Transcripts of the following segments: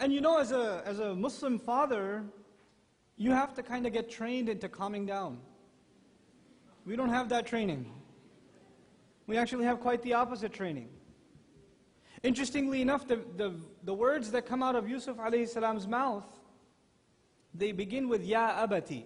And you know, as a Muslim father, you have to kind of get trained into calming down. We don't have that training. We actually have quite the opposite training. Interestingly enough, the words that come out of Yusuf alayhi salam's mouth, they begin with Ya Abati.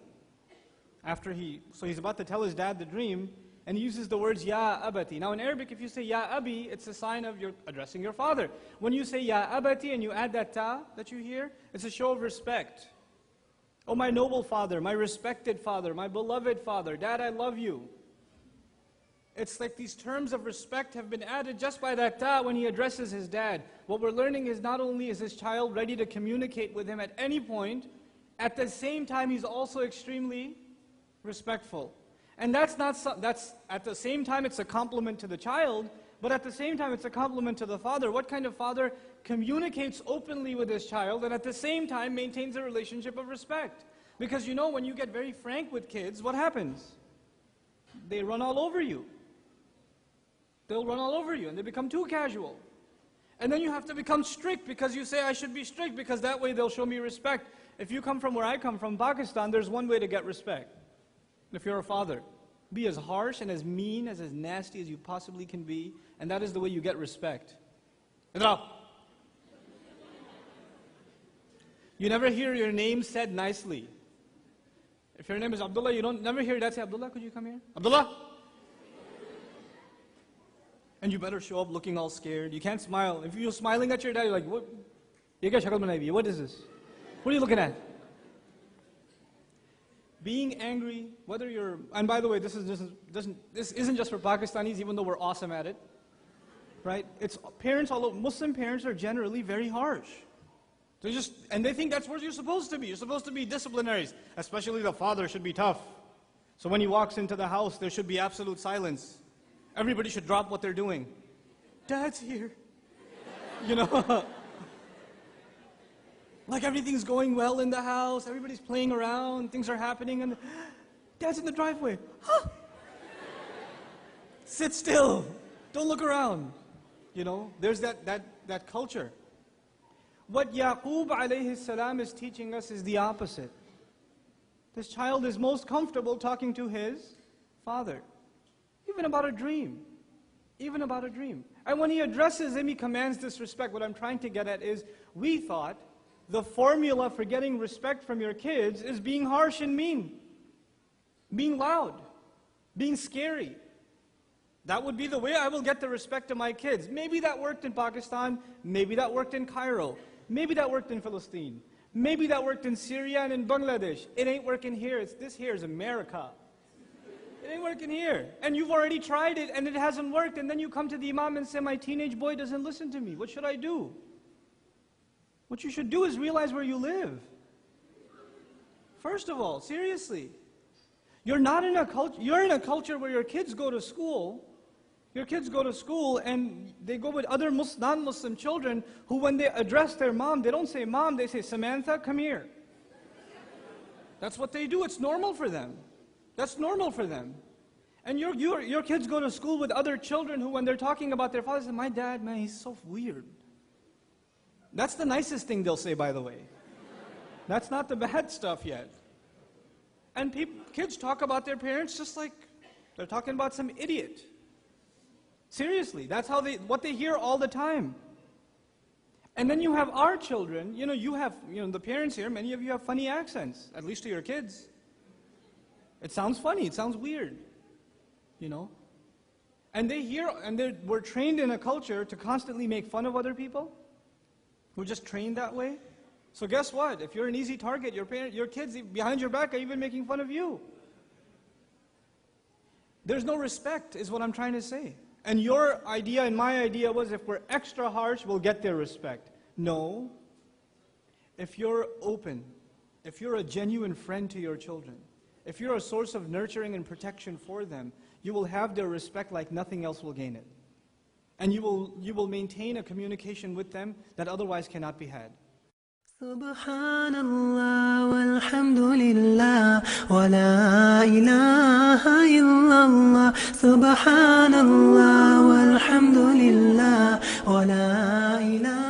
So he's about to tell his dad the dream, and he uses the words Ya Abati. Now in Arabic, if you say Ya Abi, it's a sign of you're addressing your father. When you say Ya Abati and you add that ta that you hear, it's a show of respect. Oh my noble father, my respected father, my beloved father, Dad, I love you. It's like these terms of respect have been added just by that ta when he addresses his dad. What we're learning is not only is his child ready to communicate with him at any point, at the same time he's also extremely respectful. And that's at the same time it's a compliment to the child, but at the same time it's a compliment to the father. What kind of father communicates openly with his child and at the same time maintains a relationship of respect? Because you know, when you get very frank with kids, what happens? They run all over you. They'll run all over you and they become too casual. And then you have to become strict because you say, I should be strict because that way they'll show me respect. If you come from where I come from, Pakistan, there's one way to get respect. If you're a father, be as harsh and as mean, as nasty as you possibly can be, and that is the way you get respect. You never hear your name said nicely. If your name is Abdullah, you don't never hear that say, Abdullah, could you come here? Abdullah! And you better show up looking all scared. You can't smile. If you're smiling at your dad, you're like, what? What is this? What are you looking at? Being angry, whether you're, and by the way, this isn't just for Pakistanis, even though we're awesome at it. Right? It's parents, although Muslim parents are generally very harsh. And they think that's what you're supposed to be. You're supposed to be disciplinaries. Especially the father should be tough. So when he walks into the house, there should be absolute silence. Everybody should drop what they're doing. Dad's here. You know? Like everything's going well in the house, everybody's playing around, things are happening, and Dad's in the driveway. Huh? Sit still. Don't look around. You know, there's that culture. What Yaqub alayhi salam is teaching us is the opposite. This child is most comfortable talking to his father. Even about a dream. Even about a dream. And when he addresses him, he commands this respect. What I'm trying to get at is, we thought the formula for getting respect from your kids is being harsh and mean. Being loud. Being scary. That would be the way I will get the respect of my kids. Maybe that worked in Pakistan. Maybe that worked in Cairo. Maybe that worked in Palestine. Maybe that worked in Syria and in Bangladesh. It ain't working here. This here is America. It ain't working here. And you've already tried it and it hasn't worked. And then you come to the Imam and say, my teenage boy doesn't listen to me. What should I do? What you should do is realize where you live. First of all, seriously. You're in a culture where your kids go to school. Your kids go to school and they go with other non-Muslim children who, when they address their mom, they don't say mom, they say, Samantha, come here. That's what they do. It's normal for them. That's normal for them. And your kids go to school with other children who, when they're talking about their father, say, my dad, man, he's so weird. That's the nicest thing they'll say, by the way. That's not the bad stuff yet. And kids talk about their parents just like they're talking about some idiot. Seriously, that's what they hear all the time. And then you have our children, the parents here, many of you have funny accents, at least to your kids. It sounds funny, it sounds weird, And we're trained in a culture to constantly make fun of other people. We're just trained that way. So guess what? If you're an easy target, your kids behind your back are even making fun of you. There's no respect, is what I'm trying to say. And your idea and my idea was, if we're extra harsh, we'll get their respect. No. If you're open, if you're a genuine friend to your children, if you're a source of nurturing and protection for them, you will have their respect like nothing else will gain it. And you will maintain a communication with them that otherwise cannot be had. Subhanallah walhamdulillah wa la ilaha illallah. Subhanallah walhamdulillah wa la ilaha